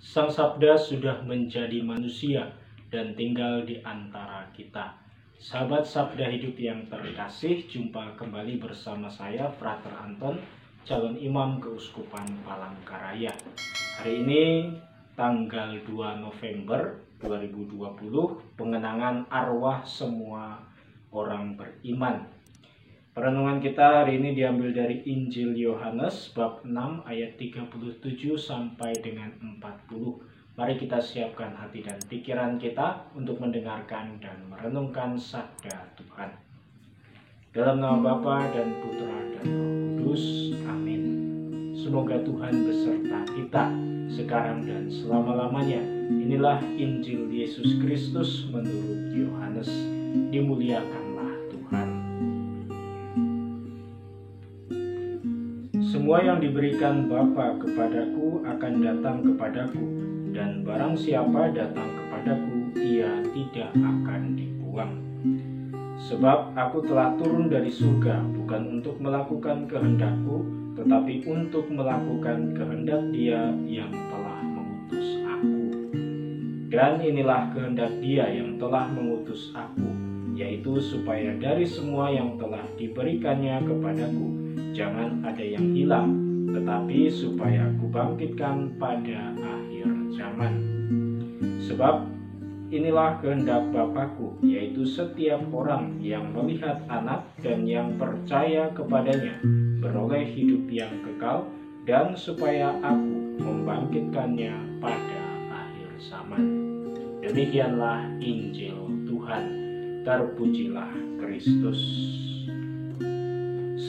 Sang Sabda sudah menjadi manusia dan tinggal di antara kita. Sahabat Sabda Hidup yang terkasih, jumpa kembali bersama saya, Frater Anton, calon imam Keuskupan Palangkaraya. Hari ini tanggal 2 November 2020, pengenangan arwah semua orang beriman. Perenungan kita hari ini diambil dari Injil Yohanes bab 6 ayat 37 sampai dengan 40. Mari kita siapkan hati dan pikiran kita untuk mendengarkan dan merenungkan sabda Tuhan. Dalam nama Bapa dan Putra dan Roh Kudus. Amin. Semoga Tuhan beserta kita sekarang dan selama-lamanya. Inilah Injil Yesus Kristus menurut Yohanes. Dimuliakanlah Tuhan. Semua yang diberikan Bapa kepadaku akan datang kepadaku, dan barang siapa datang kepadaku, ia tidak akan dibuang. Sebab aku telah turun dari surga bukan untuk melakukan kehendakku, tetapi untuk melakukan kehendak Dia yang telah mengutus aku. Dan inilah kehendak Dia yang telah mengutus aku, yaitu supaya dari semua yang telah diberikannya kepadaku, jangan ada yang hilang, tetapi supaya kubangkitkan pada akhir zaman. Sebab inilah kehendak Bapa-Ku, yaitu setiap orang yang melihat Anak dan yang percaya kepadanya beroleh hidup yang kekal, dan supaya Aku membangkitkannya pada akhir zaman. Demikianlah Injil Tuhan. Terpujilah Kristus.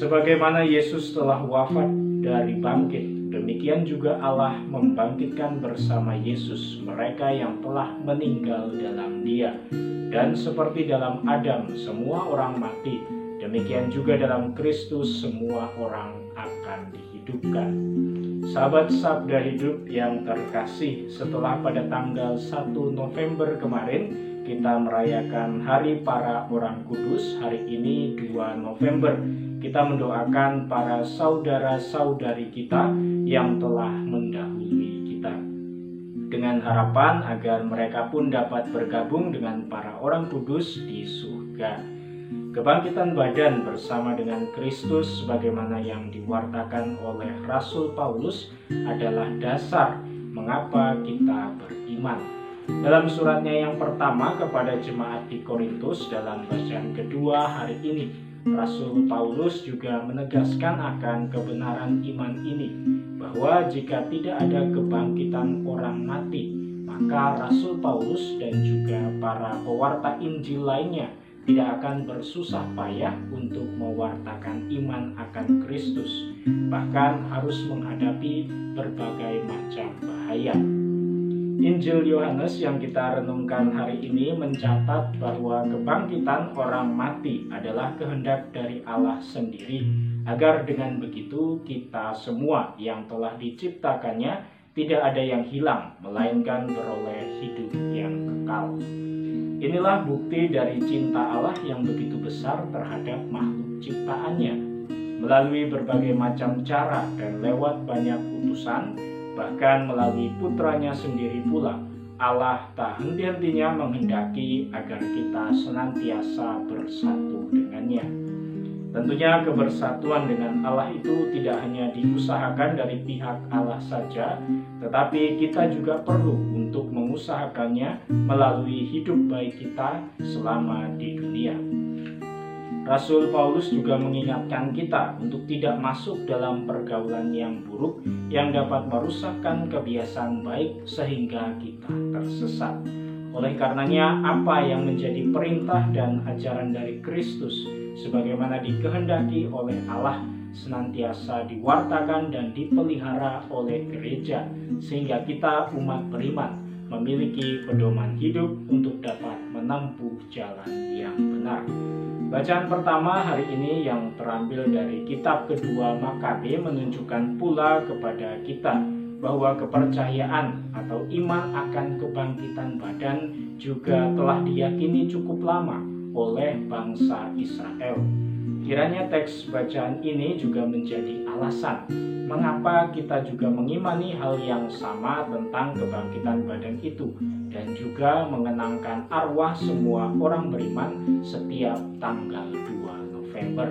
Sebagaimana Yesus telah wafat dari bangkit, demikian juga Allah membangkitkan bersama Yesus mereka yang telah meninggal dalam Dia. Dan seperti dalam Adam semua orang mati, demikian juga dalam Kristus semua orang akan dihidupkan. Sahabat Sabda Hidup yang terkasih, setelah pada tanggal 1 November kemarin kita merayakan Hari Para Orang Kudus, hari ini 2 November kita mendoakan para saudara-saudari kita yang telah mendahului kita, dengan harapan agar mereka pun dapat bergabung dengan para orang kudus di surga. Kebangkitan badan bersama dengan Kristus sebagaimana yang diwartakan oleh Rasul Paulus adalah dasar mengapa kita beriman. Dalam suratnya yang pertama kepada jemaat di Korintus dalam bacaan kedua hari ini, Rasul Paulus juga menegaskan akan kebenaran iman ini, bahwa jika tidak ada kebangkitan orang mati, maka Rasul Paulus dan juga para pewarta Injil lainnya tidak akan bersusah payah untuk mewartakan iman akan Kristus, bahkan harus menghadapi berbagai macam bahaya. Injil Yohanes yang kita renungkan hari ini mencatat bahwa kebangkitan orang mati adalah kehendak dari Allah sendiri, agar dengan begitu kita semua yang telah diciptakannya tidak ada yang hilang, melainkan beroleh hidup yang kekal. Inilah bukti dari cinta Allah yang begitu besar terhadap makhluk ciptaannya. Melalui berbagai macam cara dan lewat banyak utusan, bahkan melalui putranya sendiri pula, Allah tak henti-hentinya menghendaki agar kita senantiasa bersatu dengannya. Tentunya kebersatuan dengan Allah itu tidak hanya diusahakan dari pihak Allah saja, tetapi kita juga perlu untuk mengusahakannya melalui hidup baik kita selama di dunia. Rasul Paulus juga mengingatkan kita untuk tidak masuk dalam pergaulan yang buruk yang dapat merusakkan kebiasaan baik sehingga kita tersesat. Oleh karenanya, apa yang menjadi perintah dan ajaran dari Kristus sebagaimana dikehendaki oleh Allah senantiasa diwartakan dan dipelihara oleh gereja, sehingga kita umat beriman memiliki pedoman hidup untuk dapat menempuh jalan yang benar. Bacaan pertama hari ini yang terambil dari kitab kedua Makabe menunjukkan pula kepada kita bahwa kepercayaan atau iman akan kebangkitan badan juga telah diyakini cukup lama oleh bangsa Israel. Kiranya teks bacaan ini juga menjadi alasan mengapa kita juga mengimani hal yang sama tentang kebangkitan badan itu, dan juga mengenangkan arwah semua orang beriman setiap tanggal 2 November.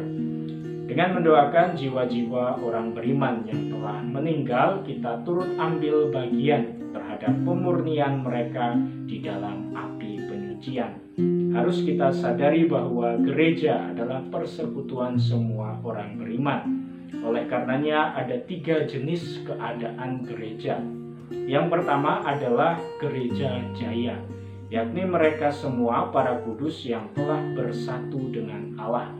Dengan mendoakan jiwa-jiwa orang beriman yang telah meninggal, kita turut ambil bagian terhadap pemurnian mereka di dalam api penyucian. Harus kita sadari bahwa gereja adalah persekutuan semua orang beriman. Oleh karenanya ada 3 jenis keadaan gereja. Yang pertama adalah gereja jaya, yakni mereka semua para kudus yang telah bersatu dengan Allah.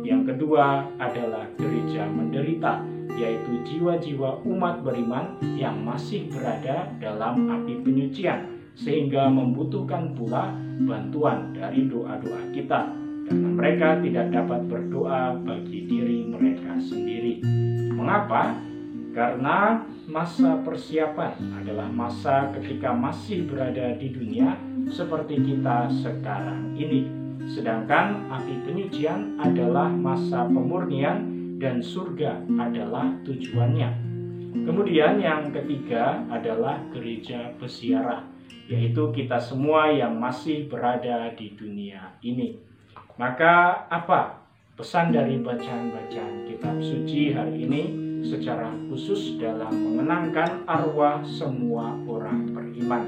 Yang kedua adalah gereja menderita, yaitu jiwa-jiwa umat beriman yang masih berada dalam api penyucian, sehingga membutuhkan pula bantuan dari doa-doa kita, karena mereka tidak dapat berdoa bagi diri mereka sendiri. Mengapa? Karena masa persiapan adalah masa ketika masih berada di dunia seperti kita sekarang ini. Sedangkan api penyucian adalah masa pemurnian dan surga adalah tujuannya. Kemudian yang ketiga adalah gereja peziarah, yaitu kita semua yang masih berada di dunia ini. Maka apa pesan dari bacaan-bacaan kitab suci hari ini secara khusus dalam mengenangkan arwah semua orang beriman?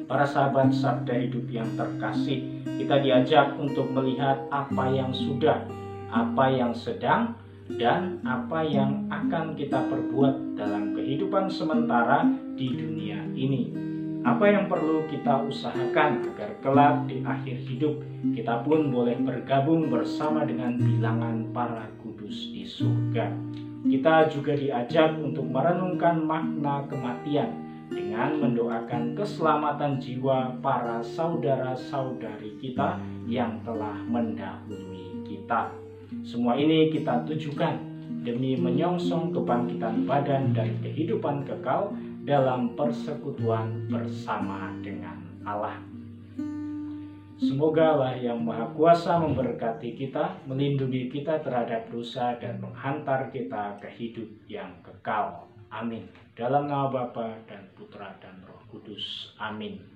Para sahabat Sabda Hidup yang terkasih, kita diajak untuk melihat apa yang sudah, apa yang sedang, dan apa yang akan kita perbuat dalam kehidupan sementara di dunia ini. Apa yang perlu kita usahakan agar kelak di akhir hidup kita pun boleh bergabung bersama dengan bilangan para kudus di surga. Kita juga diajak untuk merenungkan makna kematian dengan mendoakan keselamatan jiwa para saudara-saudari kita yang telah mendahului kita. Semua ini kita tujukan demi menyongsong kebangkitan badan dan kehidupan kekal dalam persekutuan bersama dengan Allah. Semoga Allah yang Maha Kuasa memberkati kita, melindungi kita terhadap dosa, dan menghantar kita ke hidup yang kekal. Amin. Dalam nama Bapa dan Putra dan Roh Kudus. Amin.